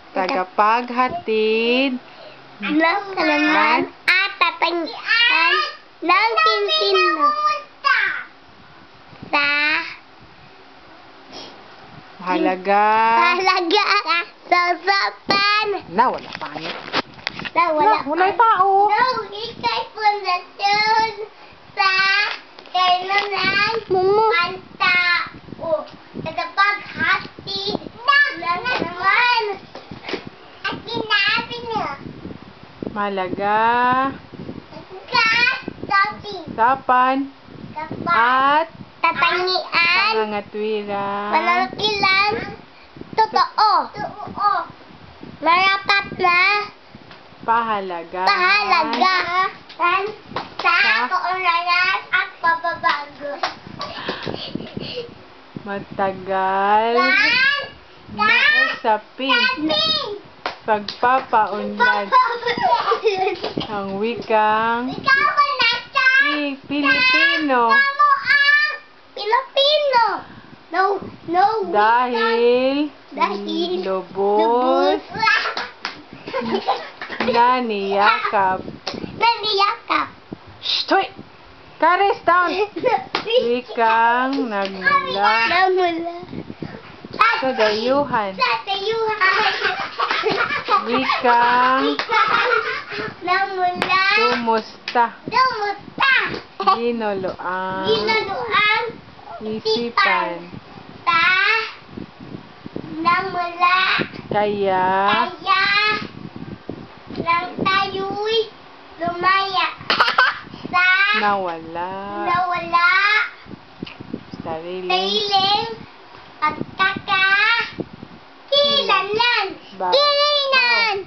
Tagapaghatid ng kalaman at tatangian ng Pilipino sa halaga sa usapan wala pangit. wala Wala'y tao. ikay pundasyon sa kailangan ang tao tagapaghatid ng kalaman at sinabi niya Malaga sapan at tatangian pangangatwiran panangkilan totoo marapat na pahalagaan sa kaunlaran at pagbabago matagal na usapin pagpapaunlad ang wikang Pilipino dahil lubos na niyakap. Shtoy! Kares down! Wikang nagmula sa dayuhan. Wikang tumusta. Ginuluang isipan. Kaya lang tayo'y lumaya sa nawala sariling pagkakakilanlan. Ba- Kilinan!